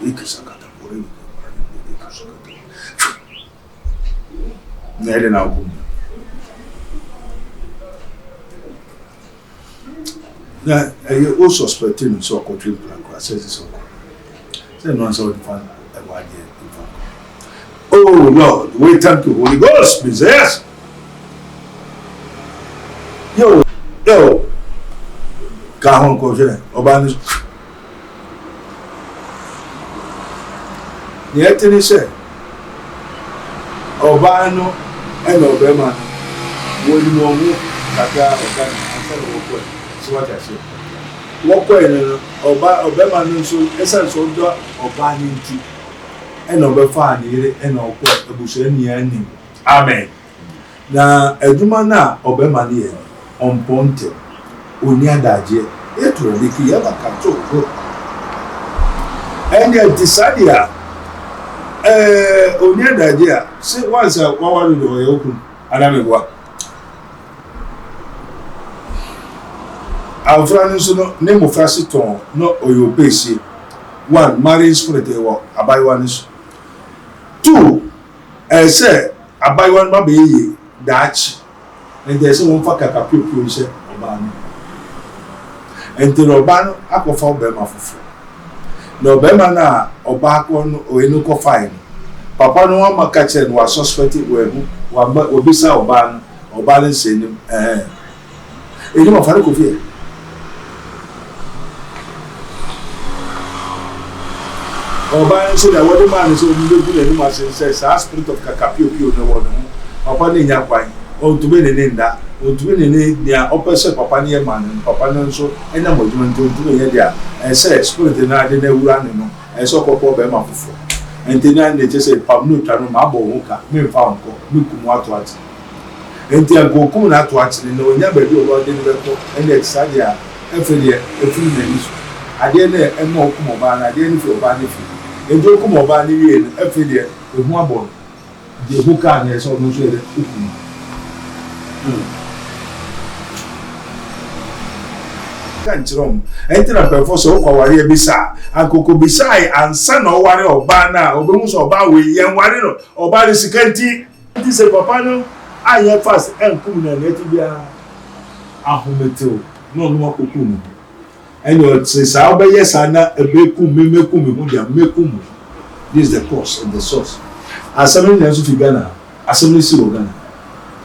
ikisakata pore ikisakata nele na ukum na you also suspecting so country plan says so say no answer the fan about the oh Lord, we thank you, Holy Ghost, Jesus. Yo, Kahon Koje, Obanis. The Anthony said, Obano and Obama, when you know, Kaka, Oban, so what I said. What way, Obama, so essence of Obani. And overfan and a bush any amen. Now, a dumana obemani on ponte, unia daje, it will be Kiava Kato. And yet, Tisadia, unia daje, say once a wawa do open, and I'm a what. Our friends name of Fassiton, no Oyo Pesi. One, marrying spirit, a by one is. Two, say, I buy one baby, Dutch, and there's one for Cacapu, say, Obano. And the Robano, I can fall Bema for no Bema na, or back one or Enuko fine. Papa no one Macachen was suspected where one but Obisa Oban, or balance in him, you know, Faruko here. Oban said that what the man is only good and much says, a spirit of Cacapu, no one, Papa Nina Quine, or to win in that, or to win in their opposite Papa near man, and Papa Nonso, and I'm going to do it there, and said, spirit and I didn't run, and so called Bema before. And then they just said, Pablo Tano, Mabo, Hoka, me found, look what watch. And they are go come at watching, no, never do what they never and they excited every year, a few minutes. I didn't and more come over, I didn't feel bad if you. And you come over every day with one boy. The who can is almost ready. Can't wrong. Enter a perforce of our here beside. And Coco beside and son or one or banner or booms or bowie, young warrior or body security. This is a papano. I have fast and cool and let it be a home no more cocoon. And you say, Sauber, yes, and a bekum, mekum. This is the cause and the source. As somebody else to Ghana, as somebody see Ghana,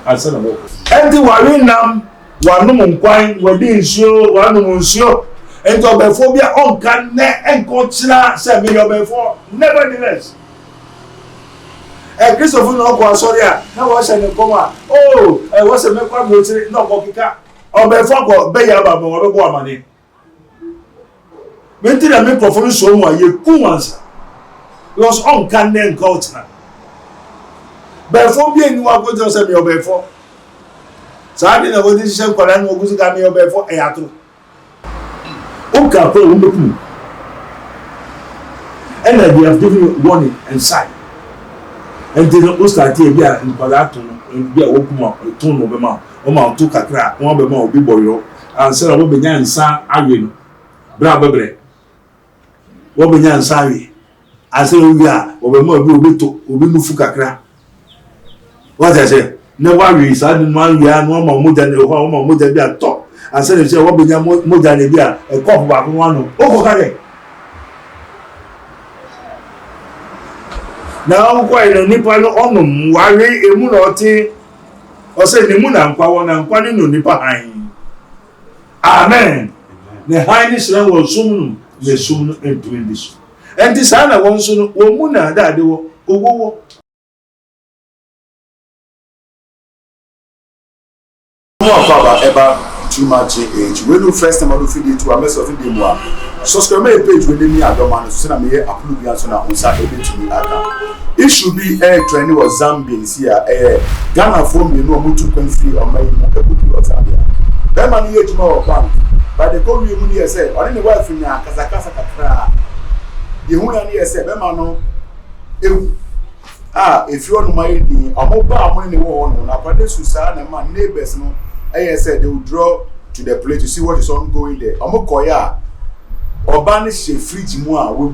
as some of and the Warinam, one woman quine, were show, one woman show, and tobophobia on can and coachna, 7 years before, nevertheless. And Christopher no sorry, now was a coma. Oh, I was a make no coca, or before Bayaba or money. When did I make performance so much? You couldn't was on Ghanaian culture. Before being you are going to send me over before. So I didn't know this is a Koran who was coming over before a yatro. Okay, and they have given you warning and sign. And they don't start here in Palaton and be a Okuma, a tone of a mouth, or Mount Tukakra, one of them will be boyo, and said, I will be young, son, Irene, Brababre. What be young, sorry. I say, we are, or more will be Mufukakra. What I say, no worries, I didn't want you are no more than a home or more than a top. I said, what be young more than a cop back one. Oh, now, quite a nipper on worry a moon or tea, or say the moon and power and quite no nipper. Amen. The highness will soon, they soon doing this. And this Anna wants to know, Muna, that they will go. Ever too much age. When you first time I do feed it to a mess of the more. Subscribe my page with me at the man, so I may upload the answer on Saturday to me. It should be a training or Zambians here. Ghana from you know, $2.3 on my book of Zambia. That man here tomorrow, bank. But the call you money said, I didn't work for me, Kazakasa. The one here said, Bemano, if you want my idea, I'm about money on a Pradesh Susan and my neighbors. No, I said they will draw to the place to see what is ongoing there. I'm a koya or banish a fridge more.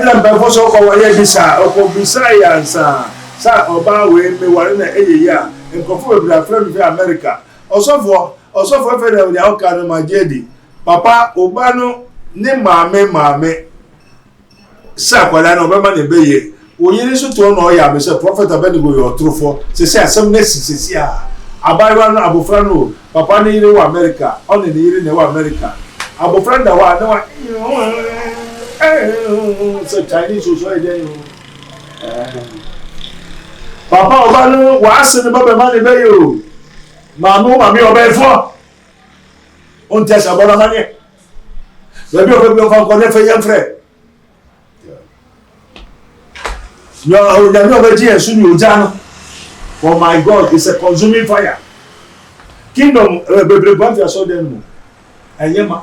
ɛdina bɛfo so kɔ wɔyɛ bisa ɔkɔ bisa yansa sa ɔba we me ware na eye ya nkɔfo bebree afra mi fi America ɔsɔfo fɛ na ɔnya ɔka no magedi papa oba no ne maame sa kwala na ɔbɛma ne bɛyɛ oyiri so to no ɔyɛ amese prophet Abednego yɛ ɔtorofo sese asɛm na sisi a abayewa no abofra no papa ne yire wɔ America ɔne ne yire ne wɔ America abofra da wa na wa so Chinese so ide papa oba no wa ase ne baba ma ne bɛyɛ o maame ɔbɛfo on tɛ sa bɔna mane bɛbi ɔbɛbi ɔfa nkɔ ne fɛ yɛn frɛ no nyame ɔbɛgye yɛn so ne ogya no for my God is a consuming fire kingdom bebree bɔnti asɔ dɛn mu ɛnyɛ ma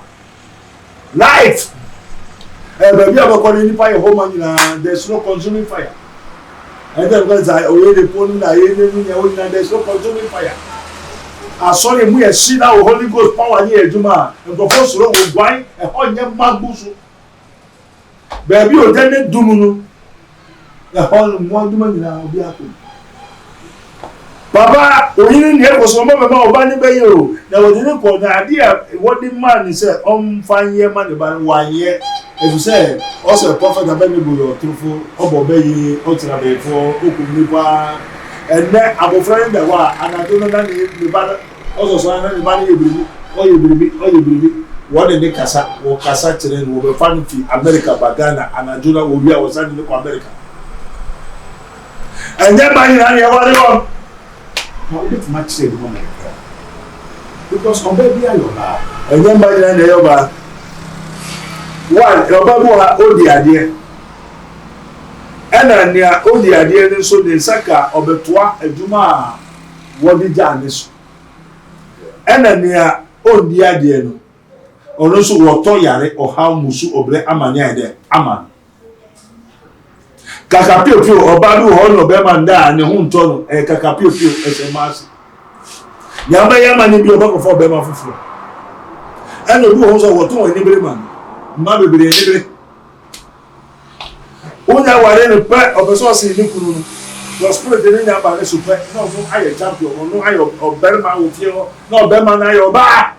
life baabi a bɛkɔ ne nipa yɛ hɔ ma nyinaa there is no consuming fire ɛdɛ nkɔ sɛ ɔyɛ de po no na yɛ ne mu nyɛ hɔ nyinaa there is no consuming fire asɔre mu yɛ si na wɔ Holy Ghost power ne yɛ adwuma a nkɔfo soro wɔ guan ɛhɔ nyɛ magbu so baabi ɔdɛ ne dum no ɛhɔ mu adwuma nyinaa obi akɔ papa oyiri ne ɛkɔsɔ ɔmɔ bɛma ɔba ne bɛyɛ o na wɔde ne kɔ na adeɛ a wɔde maa ne sɛ ɔmfa nyɛ ma ne ba no wanyɛ efi sɛ ɔsɛ prophet Abednego yɛ ɔtorofo ɔbɔ bɛyɛ ɔtena bɛyɛfo okum nipa ɛnɛ abofra ne da hɔ a anadwo no na ne ba ɔsɔsɔ na ne ba no yɛ biribi wɔde ne kasa wɔkasa kyerɛ no wɔbɛfa no fi America ba Ghana anadwo na wɔwie a wɔsan ne kɔ America ɛnyɛ ba nyinaa ne yɛwɔre hɔ na o de tuma kyerɛ ɛdi hɔ na ɛkɔ because ɔbaa bi ayɛ ɔbaa ɛnyɛ ba nyinaa ne yɛ ɔbaa one ɔbaa bi wɔ ha odi adeɛ ɛna nea odi adeɛ no nso ne nsa ka ɔbɛtoa adwuma a wɔde gya ne so ɛna nea odi adeɛ no ɔno nso wɔtɔ yare ɔhaw musu ɔbrɛ ama ne ayɛ dɛ ama no kaka piopio ɔbaa bi wɔ hɔ na ɔbɛma nda a ne ho ntɔ no ɛyɛ kaka piopio ɛhyɛ ma ase nea ɔbɛyɛ ama ne bi ɔbɛkɔfa ɔbɛma foforɔ ɛna obi wɔ hɔ nso wɔtɔn wɔn anibere ma no mma bebree anibere wonya ware ne pɛ ɔbɛ sɛ ɔse ne kunu no your spirit ne nya ba ne so pɛ na ɔno ayɛ champion ɔno ayɛ ɔbɛrima wɔ fie hɔ na ɔbɛrima no ayɛ ɔbaa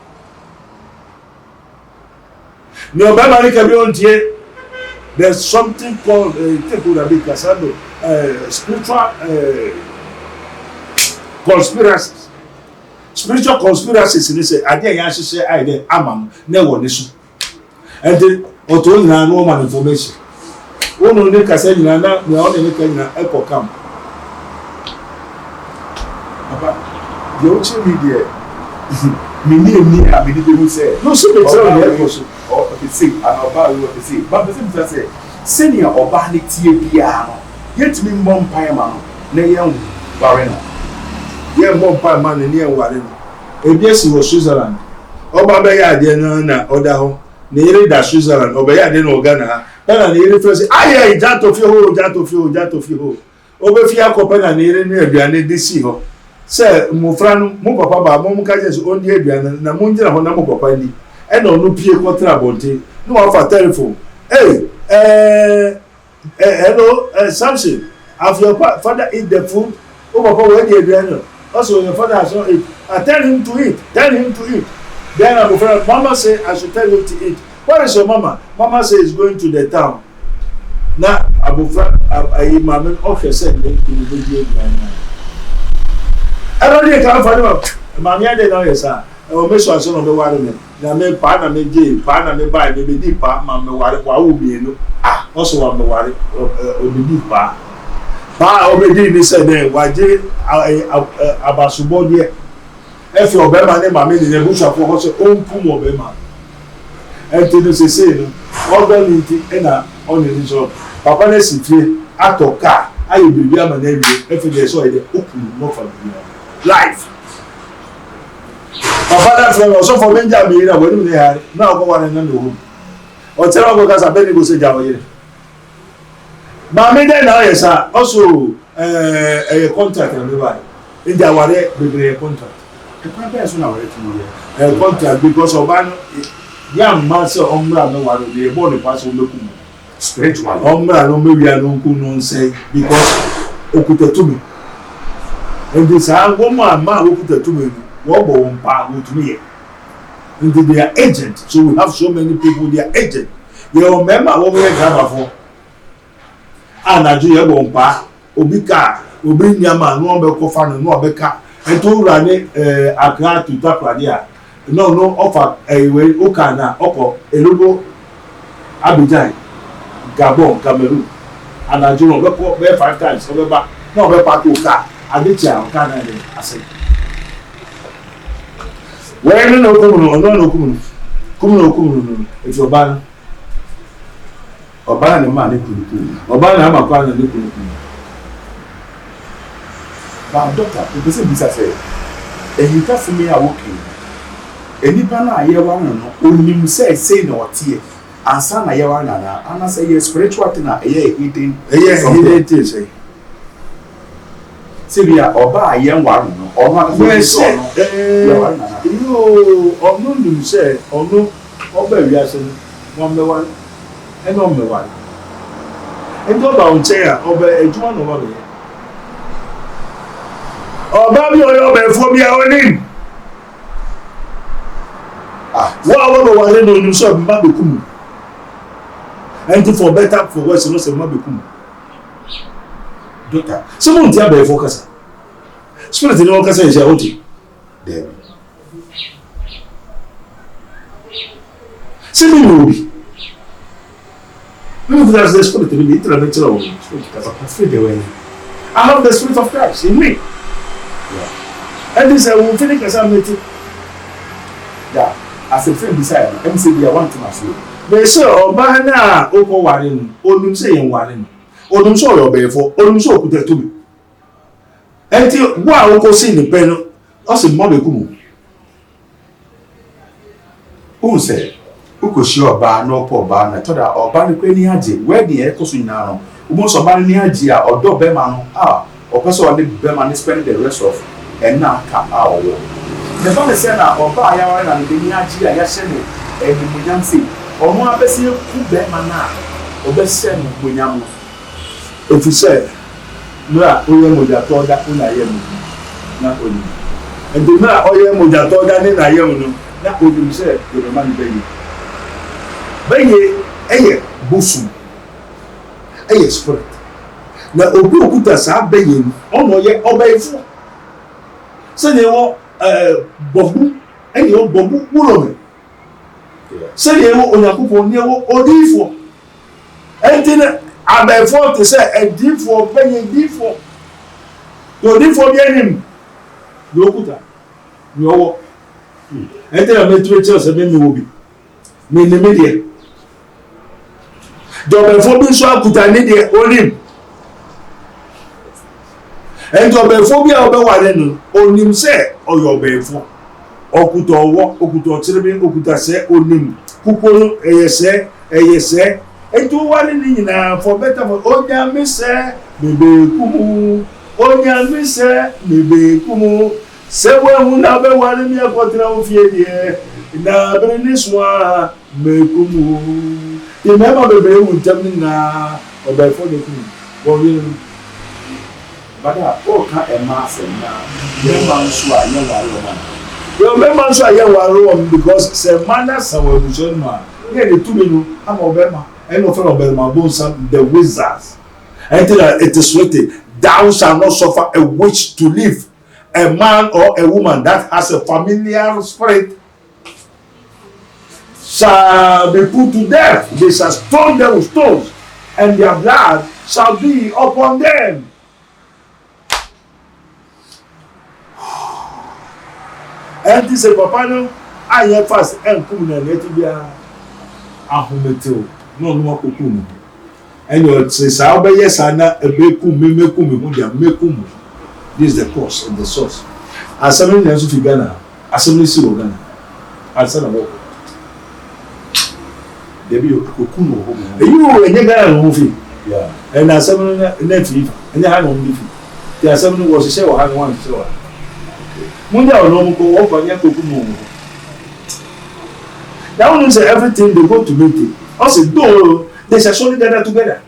ne ɔbɛrima ne ka bi ɔntie there's something called spiritual conspiracies spiritual conspiracies ni sɛ adeɛ yɛn ahyehyɛ ayɛ dɛ ama no na ɛwɔ ne so ɛnti ɔtɔ nyinaa no ɔma information wɔn ne kasa nyinaa na nea ɔne ne ka nyinaa ɛkɔ kam papa deɛ ɔkyerɛ mi deɛ mini a mini de mu sɛ no so bekyerɛ ɔne ɛkɔ so ɔbɛsi ana ɔbaa yi ɔbɛsi ba bɛsi mi sɛ sɛnea ɔbaa ne tie biara no yɛtumi mbɔ mpae ma no na yɛn ware no yɛn mbɔ mpae ma no ne yɛn ware no ebi esi wɔ Switzerland ɔba bɛyɛ adeɛ no na ɔda hɔ ne yere da Switzerland ɔbɛyɛ adeɛ no wɔ Ghana ha ɛna ne yere fɛ sɛ ayɛ gyato fie hɔ ɔbɛfi akɔpɛ na ne yere ne aduane de si hɔ sɛ mmɔfra no mo papa ba mo ka kyerɛ sɛ ɔndi aduane na mo gyina hɔ na mo papa ni ɛna ɔno pie kɔtena abɔnten na wafa telephone hello Samson have your father eat the food o papa where the aduane also your father has not eat tell him to eat then abofra mama say I should tell you to eat where is your mama say is going to the town na abofra ayi mama ɔhwɛ sɛ ne kunu bɛ di aduane ɛno deɛ ka fa ne ma maame ade na ɔyɛ saa ɛwɔ mesu aso na ɔbɛware me na me paa na me gye paa na me baa me bɛdi paa ma me ware wawo mmienu ɔso wa me ware ɔbɛdi paa ɔbɛdi ni sɛ dɛ wagye abasobɔdeɛ ɛfi ɔbɛrima ne maame ne n'ebusuafoɔ hɔ sɛ ɔnkum ɔbɛrima ɛnti no sesei no ɔbɛ ne nti ɛna ɔne ne sɔ papa ne si fie atɔ kaa ayɛ biribi ama na awie ɛfi deɛ sɛ ɔyɛ dɛ okum n'ɔfa biribi life papa da fɛ ɔsɔfo bi ngya mi na wɔn anim ne yare na ɔkɔ wɔn nan na ohun ɔkyerɛ ɔkɔ kasa Abednego sɛ gya ɔyere maame dɛ na ɔyɛ saa ɔso ɛyɛ contract na mi ba yi ngya aware bebree yɛ contract ɛkwan bɛyɛ so na wɔyɛ tu yɛ contract because ɔbaa no yam ma sɛ ɔmmra no ware de ɛbɔ ne pa sɛ ɔbɛkum spiritually. No maybe I don't know say because okuta to me. And this woman man okuta to me. What won't power to me? And they are agent. So we have so many people. They are agent. You remember what we have for? And I do your own pa. Obika, Obi Nyama, no be kofano, no beka. And to run Accra to Takradia. No offer a way Okana, Oko, Elugo, Abidjan, Gabon, Cameroon. And I do not go 5 times. No be part of car. I did ya Canada. I said. Where no kumuno. It's your ban. Ọba ni ma ne kunu. Ọba na ma kwa na ne kunu. Ba doctor, the person bisa say, "Eyi ta fun mi awoke. Enipa na ayewa no, onim say na otie. Ansa na ayewa na ana say ye spiritual thing na hidden. Hidden thing say. Sibia ọba ayenwa no, ọma na say no. Ono nim say ono ọba wiase no, mo mewa ẹni ọmọ ẹwà ni ẹni ọba ọ̀nkyẹ́ a ọba ẹ̀dwuma na ọba bẹ̀yẹ ọba bí ọyọ ọba ẹ̀fọ́ bí àwọn ní wọ́n àwọn ọba wà lẹ́nu ọdún sọ mma bẹ̀kú mu ẹni for better for worse ló sẹ mma bẹ̀kú mu doctor sọ mo n ti abẹ ẹ̀fọ́ kasa spirit ni wọ́n kasa yẹ ṣe àwọn ti sẹ mi ní obi. If there's the spirit in me, I have the spirit of Christ in me. Yeah. And this will finish as I'm meeting. Yeah. As a friend beside me, MCB, I want to ask you. They say, oh, Bahana, Oko Warren, Odum saying Warren, Odum saw your bear Odum saw put to me. Until while Oko see the pen, also Mobby Kumu. Who said? Uko shi ọba na ọpọ ọba na tọda ọba ni kwe ni agye wedding e koso nyina no umo so ọba ni agye a ọdọ bema no ọpẹsọ ọde bema ni spend the rest of ẹna ka ọwọ the father say na ọba ayawa na ni agye a ya hye no ẹnimunyam sei ọmo abesi ku bema na ọbẹsẹ no munyam no efisẹ mra oye moja tọda una yem na oni and mra oye moja tọda ni na yem no na odum se the man beyi bẹ́ẹ̀ ẹ̀yẹ bóṣù ẹ̀yẹ spirit na obi òkúta sáà bẹ́ẹ̀ ni ọ̀nà ọ̀yẹ ọba ẹ̀fọ́ sẹ́ni ẹ̀wọ̀ bọ̀bú ẹ̀yẹ ọ̀ bọ̀bú wúlọ̀mẹ̀ sẹ́ni ẹ̀wọ̀ ọ̀nyàkúpọ̀ ní ẹ̀wọ̀ ọ̀dìfọ̀ ẹ̀ntì ní abẹ́ẹ̀fọ́ ti sẹ́ ẹ̀dìfọ̀ bẹ́ẹ̀ ẹ̀dìfọ̀ ọ̀dìfọ̀ bí ẹ̀yìn ní òkúta ní ọwọ́ ẹ̀ntì ní abẹ́ẹ̀tìrẹ́tì ọ̀sẹ̀ bẹ́ẹ̀ mi wò bi ní ní mídìẹ̀. Jọ̀bẹ̀fọ́ bí sọ àkùtà nídìí onim ẹ̀jọ̀bẹ̀fọ́ bí ọbẹ̀ wà lẹ́nu onim sẹ́ ọ̀yọ̀ ọ̀bẹ̀fọ́ ọ̀kùtà ọwọ́ ọ̀kùtà ọ̀tìrìbí ọ̀kùtà sẹ́ onim kúkúrú ẹ̀yẹsẹ́ ètò wà nínú nyinaa for better for onyàmí sẹ́ bèbè kúmu onyàmí sẹ́ bèbè kúmu sẹ́wọ́ ẹ̀hún náà bẹ́ wà nínú ẹ̀kọ́ tí wọ́n fi ẹ̀ díẹ̀ náà bẹ̀rẹ̀ ní sùn à mẹ́kúmu. Remember the very good time na ọba ẹ̀fọ́ de kun wọ́n rí nu. Bàdà ó ká ẹ̀ máa sẹ̀ náà mẹ́mbà nso a yẹ wà lọ́wọ́. Yọ mẹ́mbà nso a yẹ wà lọ́wọ́ because sẹ̀ mana sàwọ̀ ẹ̀bùsọ̀ nù a ní ẹ̀dẹ̀ túnbí nu ama ọbẹ̀ ma ẹni ọ̀fẹ́ ọbẹ̀ ma bó nsàm the wizards. Ẹni tí na it is written thou shall not suffer a witch to live a man or a woman that has a familiar spirit shall be put to death. They shall stone them with stones, and their blood shall be upon them. And this is Papa no, I am fast and come and let it be a hometel. No more cocoon. And you say, Salbe, yes, I know a bekum, mekum. This is the cause and the source. As some years of Ghana, as some years of Ghana, as some of Debi okunu wo mo. You enye Ghana no fi. Yeah. And as some na fi. Enye ha no fi. Ti as some wo se wa ha no wan se wa. Mo ja o no mo ko wo fa nya kokunu mo. That one say everything they go to meet it. Also though They shall surely gather together.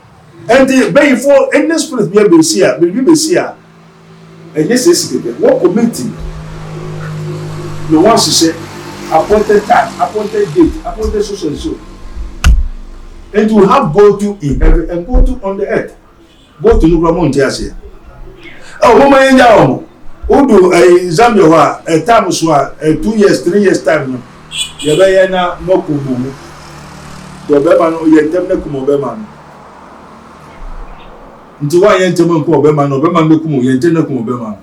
And before any spirit be able to see, and yes, what committee? No one should say appointed time, appointed date, appointed so and so. And to have go to in heaven and go to on the earth. Go to Nugramon Tiasia. Oh, woman in Yao. Who do a Zambia a time 2 years, 3 years time? Yabayana no kumu. The Beman or Yentemnakum Beman. Into why Yenteman Beman or Beman Nukum, Yentenakum Beman.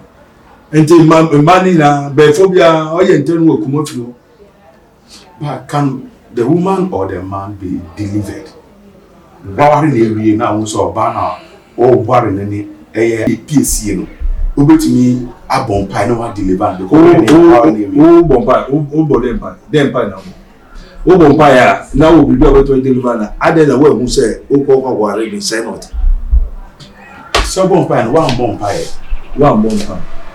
Until Manina, Bephobia, or Yenten will come up. But can the woman or the man be delivered? Barring area now, so banner or barring any PSC. Obetumi abompa no wa deliver the bompa dempa na o bompa ya na o bibi o to deliver na ade na we hu say o ko kwa ware be say not so bompa na wa bompa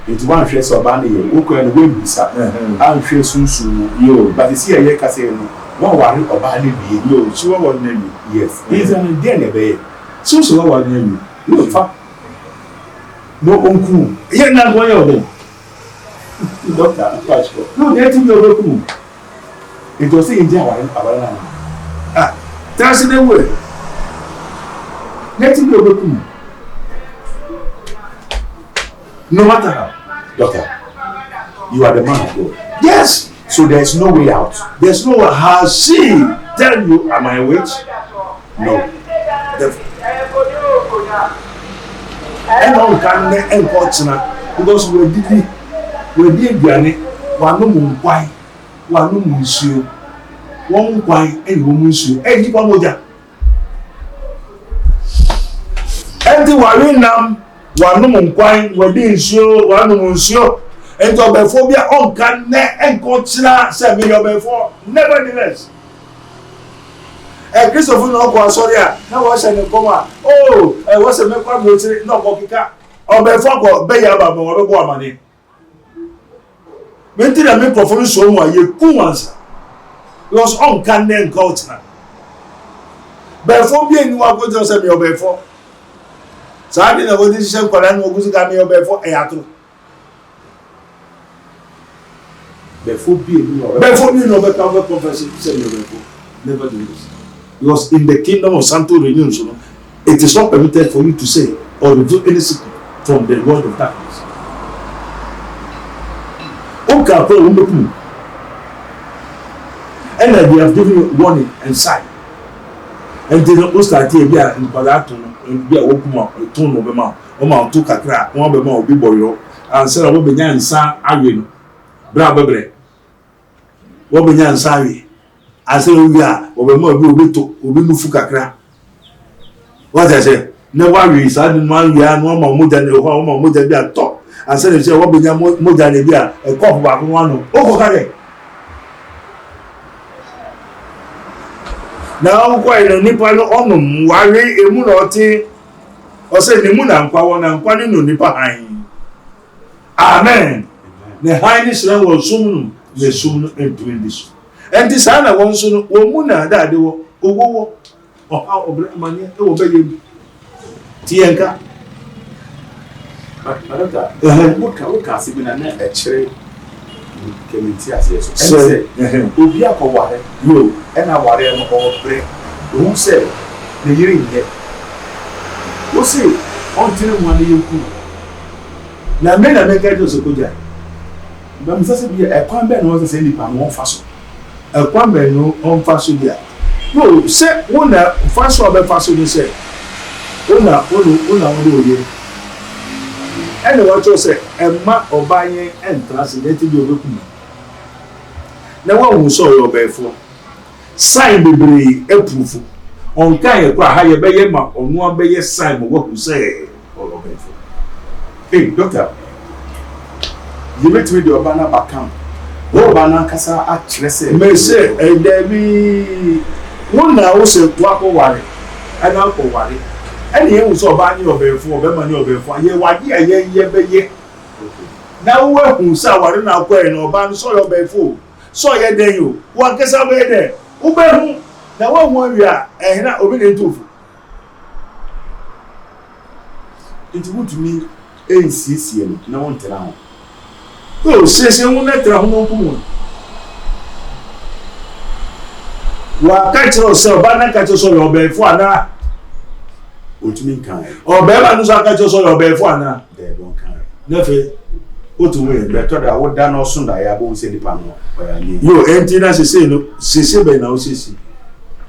it one hwe so ba na ye o ko na we bisa an hwe sunsun yo but the see ye ka say no wa ware oba na bi yo so wa ware na bi yes is an there na be so wa ware na bi no fa no uncle. Yeah, not one of them. Doctor, no, they think you're welcome. It was in Java. That's the way. Let him go welcome. No matter how. Doctor, you are the man of God. Yes. So there's no way out. There's no way. Has she tell you, am I a witch? No. And all can and Kotsina because we did Granny, one no moon quite, one no monsieur, one quite, and one monsieur, and you moja. And the Warinam, one no moon quite, one monsieur, one no monsieur, and to Bephobia on can and Kotsina 7 years before, nevertheless. Christopher no sorry now was an coma. Oh, I was a member no coca or before Bayaba or money. When I make for so you Kumans was on Canadian culture. Before being what was just a meal before. So I didn't know what this is Koran was got me before Eato. Before being no better conversation, never do this. Because in the kingdom of Santo Reunion, it is not permitted for you to say or reveal any secret from the world of darkness. And they have given you warning and sign. And they don't start here in Palato and be a woman, a tone of a man, or man took a crack, one of them be boy, and said, I will be young, son, I will. Bravo, what be young, sorry. I say we are over more to Kakra. What I say, no worries, I didn't want you are no more than a home more than that talk. I said, what be more than a cough back one. Oh, okay. Now, quite a nipple on worry a moon or tea or say the moon and power and quite no nipple. Amen. The highness level soon, the soon and doing this. And this Anna wants to Omuna that they were or how of money obey Tianka. What can see when a cherry came in tears? So, Ubia Kawai, you and I were all break. Who said the hearing yet? Who say, until one year cool. Now, men are making us a good guy. But Mrs. Be a quamben was the same one fashion. A kwame no on fashion there. No, say one fashion of a fashion say. Una ye. And what you say, a map of buying and translated your document. Now one who saw your before. Sign the brave, a proof. On kind of higher bay map on one bay sign of what you say. Hey, doctor, you met with your banner back camp. Oh, Banakasa actually may say, and there be one now also to Apple Wari and Uncle Wari. And he was so bad your before, Bemani over for ye, what ye. Now, where who saw what now, query no ban, saw your before. So ye then you, what gets away there? Ube na one we are na obi na etufu It would to me NCCM na won tena ho. Oh, sese ho na tra ho no kumu. Wa ka chiro se oba na ka chiro so yo be fu ana. Otumi kan. Oba ma no so ka chiro so yo be fu ana. They don't kan. Na fe otuwe Better that would da no so da ya bo se nipa no. Yo enti na sese no sese be na o sese.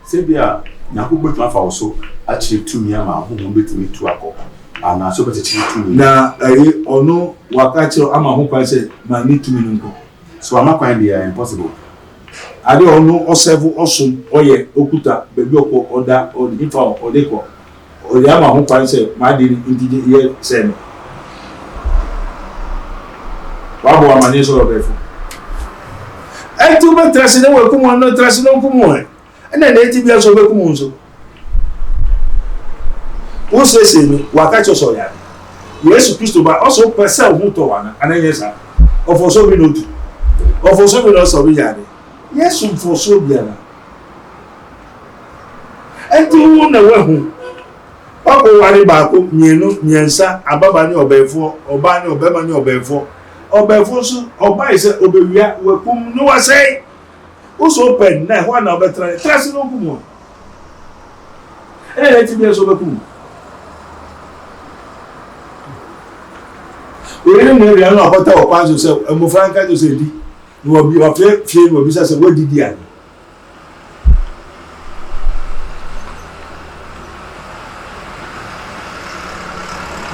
Se bia na ko gbetu afa wo so a chire tumi ama ho ho betumi tu akọ. Ana so beti chire tumi. Na ono waka chiro ama ho kwa se ma ni tumi nko. So ama kwan dey impossible. Ade ono osevu osun oye okuta bebi okọ oda ifa odeko. Ode ama ho kwa se ma di ndije ye se no. Wabo amane so obefo. Tu be trasi na we kumo no trasi no kumo e. Na eti bia so be kumo nso. Wo sese ni wakacho so ya. Yesu Kristo ba also pese hu to wana ananye sa. Ofoso bi no tu. Ofoso bi no so bi ya ni. Yesu foso bi ana. Wu na we hu. Obo wari ba ko mienu nyensa ababa ni obefo, oba ni obema ni obefo. Obefo so oba ise obewia we kum no wa say. Uso open na ho na obetra. Trasi no kumo. Eti bia so be kumo. Ori mo ri anu akota o pa so se mo franka jo se di no bi o fie no bi se wodidi ani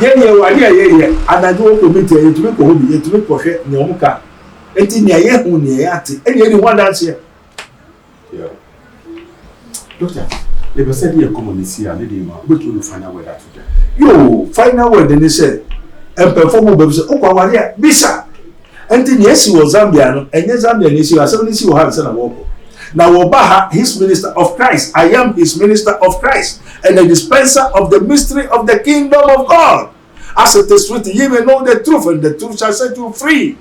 ye wadi ye anajo ko mi te etumi ko hobi etumi ko hwe ne omka enti ne ye hu ne ye ate eni eni ho dance ye doctor le be said ye community a ne dey ma but you final word that today yo final word ni say perform be say okwawari a bisa enti ne esi wo Zambia no enye Zambia ne esi asem ne esi wo ha se na wo na wo ba ha his minister of Christ. I am his minister of Christ and a dispenser of the mystery of the kingdom of God. As it is written, ye may know the truth and the truth shall set you free.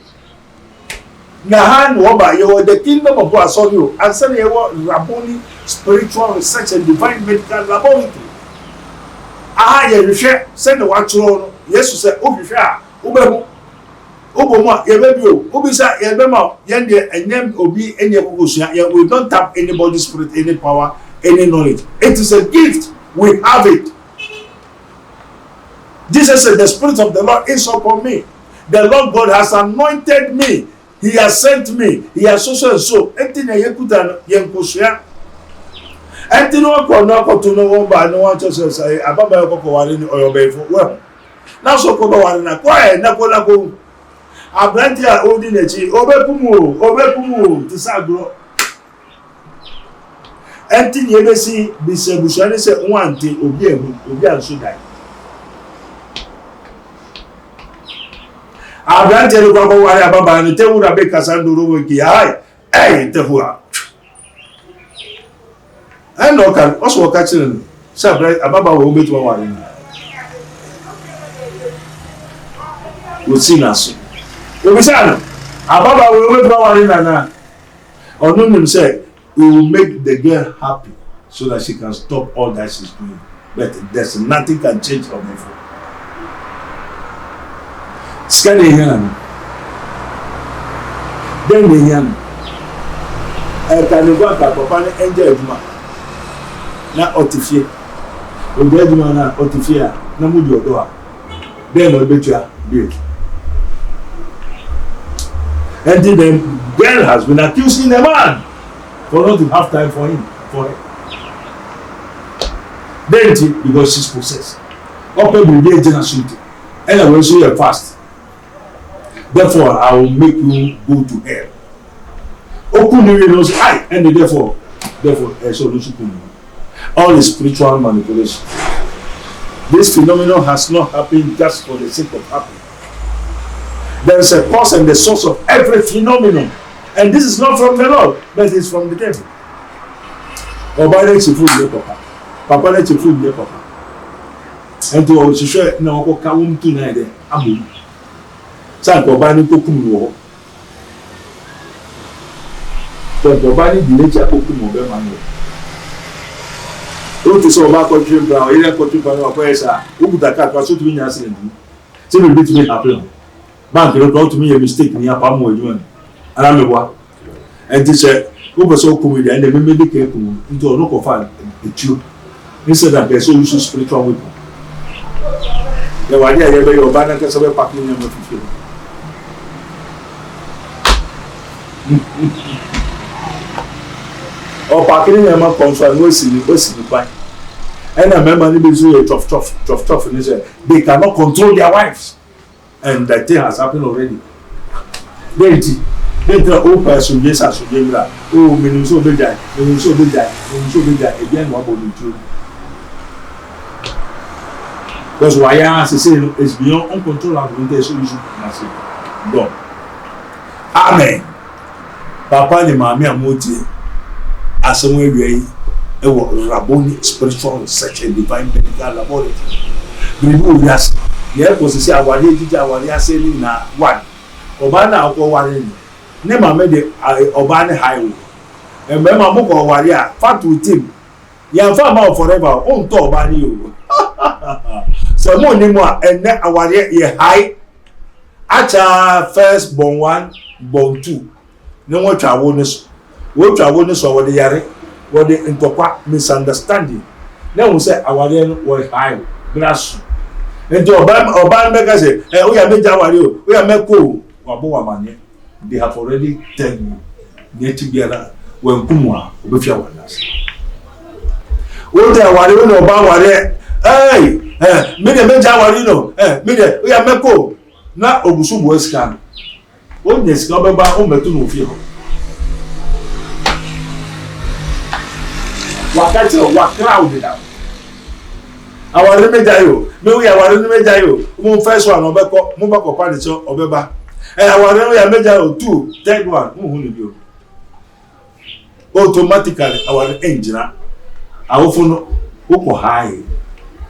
Na han wo ba you the kingdom of God so you and say you Rabboni spiritual research and divine medical laboratory. Ye hwehwe say the wa churo no Yesu say o hwehwe a wo ba hu Oboma yebebio obisa yebema yende enyem obi enye kokosua we don't tap anybody's spirit, any power, any knowledge. It is a gift, we have it. Jesus said the spirit of the Lord is upon me. The Lord God has anointed me, he has sent me, he has so and so entina yekuta yenkosua entino ko no ko to no womba no wan chose say ababa yokoko wale ni oyobefo well na so ko do wale na kwa na ko Abranti a odi nechi obepumu tisagro enti ni ebesi bisebushani se nwante obi anso dai Abranti le kwa wale ababa ni tewura be kasandoro woki ai tehua no kan oso ka chiren se ababa wo betu wale ni osinaso Obisano, Ababa will wait for one another. Or no him say, we will make the girl happy so that she can stop all that she's doing. But there's nothing can change from before. Scan here. Then the young. I can go back up and enjoy it. Now, Otifia. We get you on Otifia. No mood your door. Then we'll bet you big. And then the girl has been accusing the man for not to have time for him, for her. Then because she's possessed. Open will be a generosity. And I will show you fast. Therefore, I will make you go to hell. Open the windows, and therefore, all is spiritual manipulation. This phenomenon has not happened just for the sake of happening. There is a cause and the source of every phenomenon, and this is not from the Lord, but it is from the devil. Oba let you food your papa let you food your papa. And to all share na ko ka wum tu na de abu. Sa ko ba ni to kum wo. To ko ba ni di le cha ko kum wo be ma no. o te so ba country brown area country brown wa kwesa o buta ka so to nya accident se be bit me happen bank no go to me a mistake ni apa mo edwuma ara me wa enti se o be so comedy and me make e ku nto no ko fa etuo instead that they so use spiritual weapon ya wa dia ye be yo ba na ka so be pack ni mo fifi o pakiri na ma confirm no si ni ban and remember ni be so tough ni say they cannot control their wives and that thing has happened already they tell all person yes as you la oh me so be die again what about you because why I say it's beyond uncontrollable so you should say God amen papa ni mama amoti asomwe wiei ewo Rabboni spiritual research and divine medical laboratory bibu yas ye ko sisi awari ejiji awari aseli na one oba na akwo wari ni ne mama de oba ne highway e me mama ko wari a fatu team ya fa ma forever on to oba ni o so mo ni mo enne awari ye high acha first born 1 born 2 ne wo twawo ne so wo twawo ne so wo de yare wo de ntokwa misunderstanding na wo say awari no wo high grass enti oba mega say o ya meja awari o ya meko wa bo wa mane they have already tell you get together when kumwa obefia wanas wo de awari no oba awari me de meja awari no me de o ya meko na obusu bo scan o nyesika obeba o metu no ofie ho wakati wa crowd down awari meja yo me we awari meja yo mo first one obeko mo beko pa so obeba awari we meja yo 2 third one mo hu ni bi automatically awari engine awofo no uko high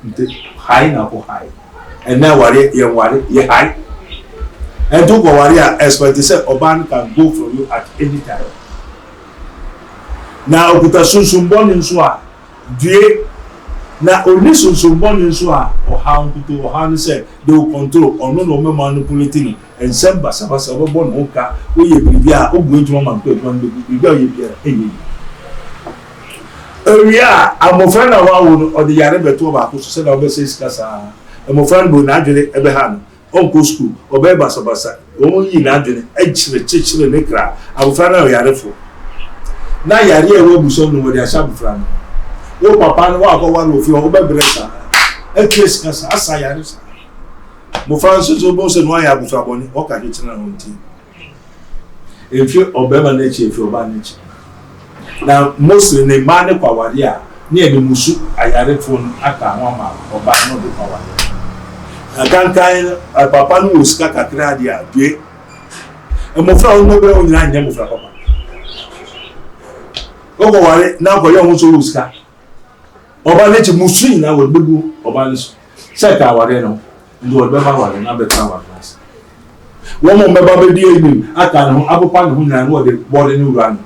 nte high na ko high and now awari ye high and do go awari expect say oban can go from you at any time na okuta sunsunbon nso a due na oni sunsunbon nso a oha say they will control ono no me manipulating and send basabasa obo no ka oye bibia ogun ntuma man ko ntuma bibia oye bibia enyi ewia amofra na wa wo o de yare beto ba ko so na obe say skasa amofra bo na adwene ebe ha no onko school obe basabasa o yi na adwene chire ne kra amofra na yare fo na yare ewe buso no de asha bufra no o papa no wa ko wa no fi o be bresa e kes kasa asa yare sa mo franso so bo se no ya bufra boni o ka je tina no nti e fi obema na chi e fi oba na chi na mostly ne ma ne kwa ware a ne e be musu ayare fon aka ho ma oba no de kwa ware akankan papa no uska kakra dia due e mo fra no be o nyina nya mo fra papa ogo ware na ko yo nso uska oba le chi musu na wo bebu oba le so se ka ware no ndo be ba ware na be ka ware nas wo mo me ba be di ebi aka no apopa no na no de body ni ura no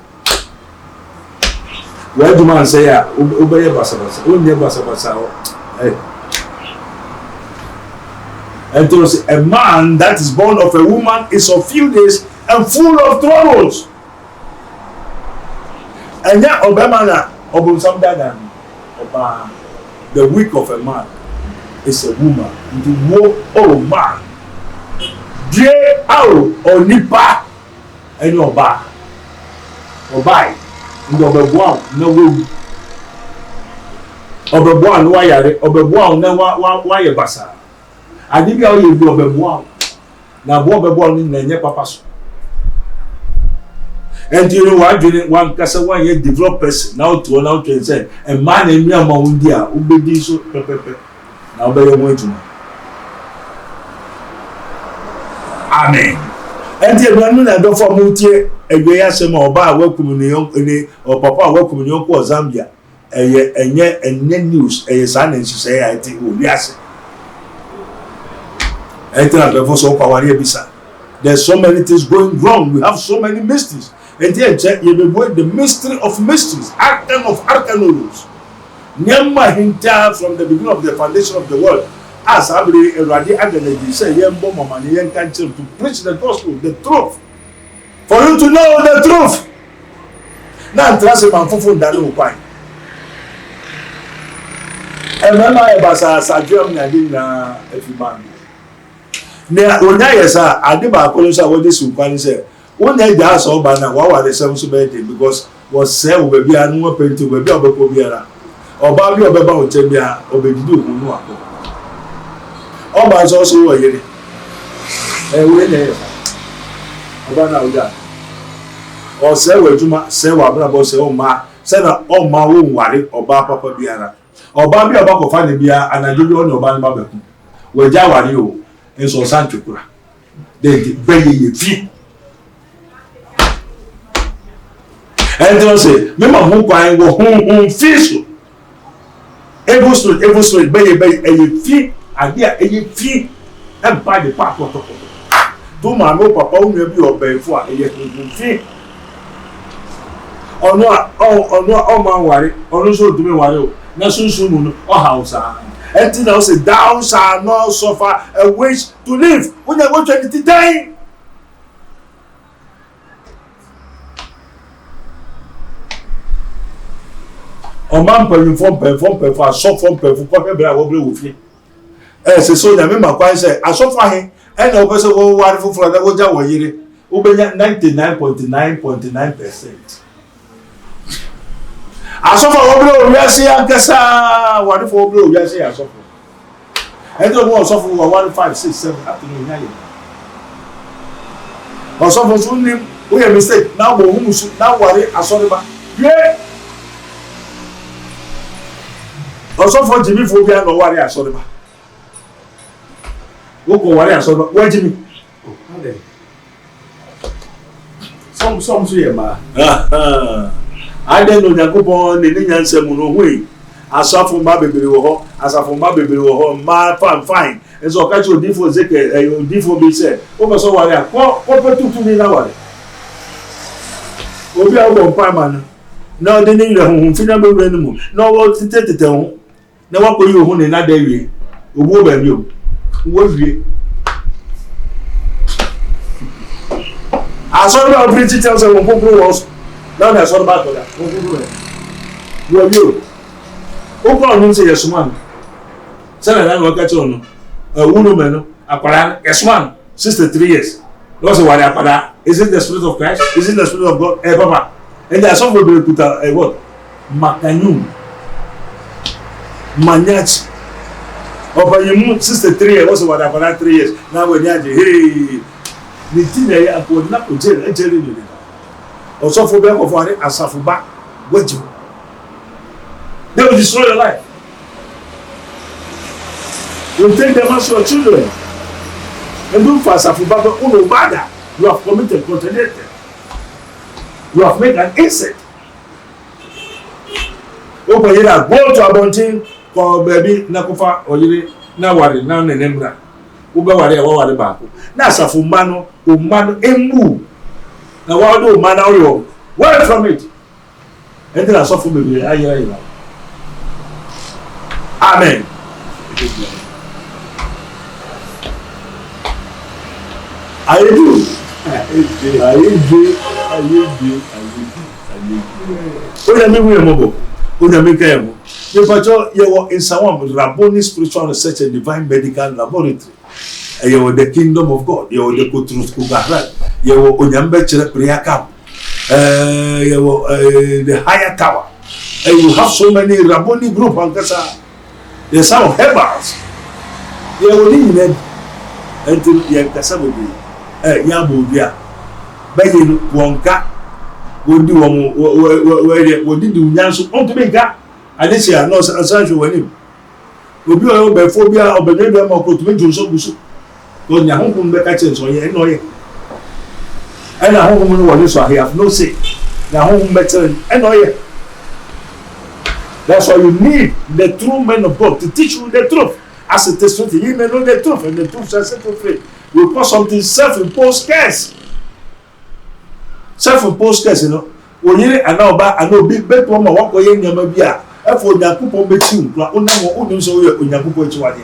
wa du man say ya obeye basabasa o nye basabasa o and to say a man that is born of a woman is of few days and full of troubles. And yet Obama na obun dadan oba the weak of a man is a woman. The wo oh man. Die ao onipa eni oba. Obai ndo obeboa na wo. Obeboa no wayare, obeboa na wa ye basa. Adibia o ye bi obeboa na bo obeboa ni na nye papa so. And you know what? One kasa one year developers now to say a man in Myanmar India ubedi so pepepe na obeye mo etuma. Amen. And you know na do for mutie egbe ya se ma oba awakum ni o papa awakum ni ko Zambia enye news sa na nsi say I think obi ase. Enter the for so power bisa. There's so many things going wrong. We have so many mysteries. And then you be the mystery of mysteries, arcane of arcanos. Nyama hinta from the beginning of the foundation of the world. As I believe Eradi Aganegi say Yembo Mamani Yankanchil to preach the gospel, the truth. For you to know the truth. Now trust him and fufu danu upai. Emema ebasa sajum ngadi na efiman. Ne onya yesa ade ba kolosha wodi sukwani say onya ja so ba na wa ware sem so be because was say we be anu penti we be obeko biara. Oba bi obeba o chebia obedidi okunu akọ. Oba so so wo yere. We na yesa. Oba na oja. O se we juma se wa bra bo se o ma se na o ma wo nware oba papa biara. Oba bi oba ko fa ne bia anajo bi o ne oba ne ba beku. We ja ware o enso santwekura. De be ye fi. And they say, "Mema hu kwan wo hu fi so." Evil spirit, be ye fi ade a ye fi e ba de pa to. To ma no papa o nua bi obenfo a ye hu fi. Ono o ma ware, ono so dumi ware o. Na sunsun mu no o hausa. Enti na o say thou shall not suffer a witch to live. Onya go 20 Oman perform so from perform ko be wo bre wo fi se so na me makwan say asofa he e na obeso wo ware fufuro da wo ja wo yire wo benya 99.9% asofa wo bre wo wiase ankasa ware fo wo bre wo wiase asofa e do wo asofa wo 1 5 6 7 up to no nyaye asofa so nim wo ye mistake na wo hu musu na ware asore ba ye also for Jimmy phobia no worry asori ba. Wo ko worry asori ba. Wa Jimmy. Some so ye ma. Ade no Yakobon ne nyansem no hui. Asafo ma bebere wo ho, asafo ma bebere wo ho, ma fine. Enso ka chi odifo zeke odifo bi se. Wo be so worry a ko petutu ni na worry. Obi a wo mpa ma no. Na ode ni re hu fi na bebere no mu. Na wo tete hu. Na wako yi ohun na da wie obu ba bi o wo wie aso ba pretty tell say won popro was na na so ba to da won popro wo wie o ko onu say yesuman say na no ka che onu wunu me no akwara yesuman 63 years no say wari akwara is it the spirit of Christ, is it the spirit of God papa and there some people put what makanyum Manyachi. Over you 63 years, also what about 3 years. Now when you hey, the thing I put not to tell you. Also for them of one asafuba, what you they will destroy your life. You take them as your children. And do for asafuba, but uno bada. You have committed contaminated. You have made an insect. Open here, go to Abontin. Ko baby na kufa oyire na ware na nenembra wo be ware wo ware ba ko na asafo mma no emu na wa do mma na yo where from it enter asafo baby ayira amen ayedu oya mi wu emobo oya mi ka emo Yepacho yewo in Sawam Rabboni Spiritual Research and Divine Medical Laboratory. Yewo the Kingdom of God. Yewo the Kutrus Kugara. Yewo Onyambe Chere Prayer Camp. Yewo the Higher Tower. And you have so many Rabboni group Ankasa. There's some herbals. Yewo ni ned until Yankasa will be Yabu Bia. Bayin Wonka. Would do what did you Yansu on to make that? Ade se no sanjo wani obi o be phobia obedebe ma ko tumi junso busu to nya honhom be ka chen so ye no ye ana honhom no wani so I have no say na honhom better e no ye. That's why you need the true men of God to teach you the truth as it is written. You may know the truth and the truth shall set you free. You call something self-imposed curse, you know. Oyire ana oba ana obi betu ma wako ye nyama bia efo nyakupo beti nkwa onamo onim so we onyakupo echiwade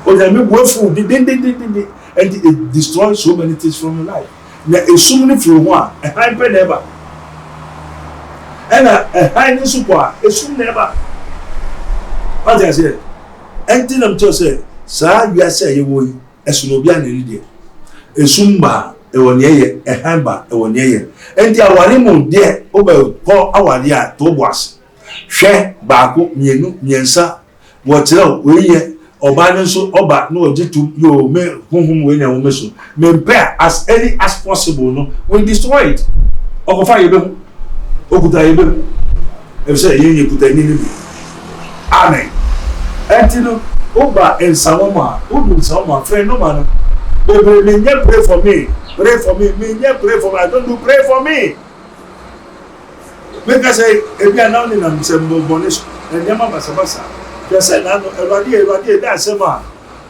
onyame boafu de and it destroys so many things from your life na esumni firi ho a han pe never ena han ni so kwa esum never what I say enti nam to say sa wi ase ye wo esuno bia na ri de esumba e woni eye hanba e woni eye enti awari mu de oba ko awari a to boas hwe baako mienu miensa wo tire we ye oba ne so oba no ojitu yo me hunhum we nya wo meso me prepare as early as possible no we destroy it okofa ye be okuta ye be e say ye kuta ni ni amen enti no oba ensawoma odu ensawoma friend no man me pray for me pray for me pray for me I don't do pray for me make I say ebi anawni na msembo bonis nyama basabasa say na no everybody that sema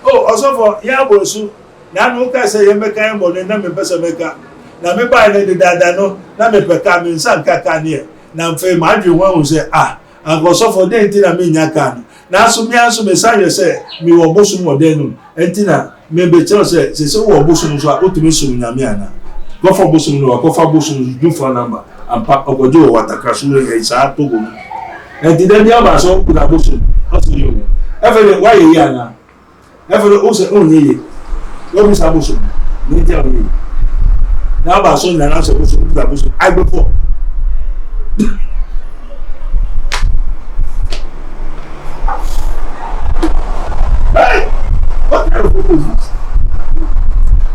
oh also for ya bosu na no ka say ye meka e mo na me pesa meka na me ba ne de dada no na me peka me nsan kaka ne na mfe ma adwe ho say ah agoso for den ti na me nya kan na so me say ye say me wo bosu mo den no enti na me be tell say wo bosu no so a otumi so nyame ana go for bosu no go for bosu do for number and pack ogojo watakra so e sa to go enti den dia ba so ku na bosu every why you here now every also only what is abuso ni tell me now ba so na so abuso I go for hey what kind of is this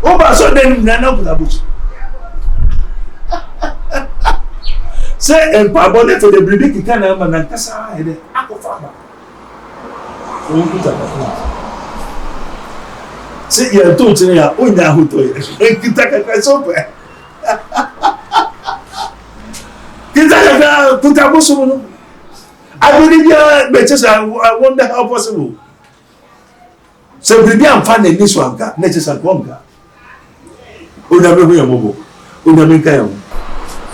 oh ba so then na abuso say en pabone to the bribiki kana ma na kasa ede akofa ba see you don't tell ya onya hoto e kitaka kasope kitaka tutabusu no I believe ya beches I wonder how possible so bibi amfa na ni so anka na chesa konga onya me hoya mobo onya me kan yo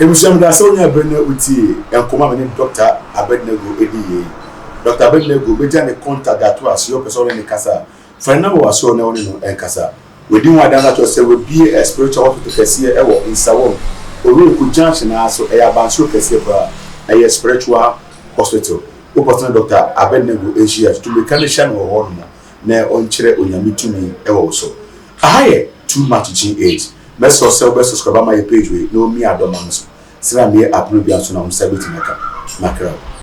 ebusham da so onya bene uti enkoma me Dr. Abednego ediye Dr. Abednego beja ne contact that was your person in Kasa. For number was so no in Kasa. We didn't want that to say we be a spiritual to Kessia in Sawon. Or we could junction also a banso Kessia a spiritual hospital. Who person Dr. Abednego Asia to be condition or one ne on chere onyami me also. I too much G8. Best or sell best subscribe my page with no me adomans. Sira me approve ya so na 70 maka.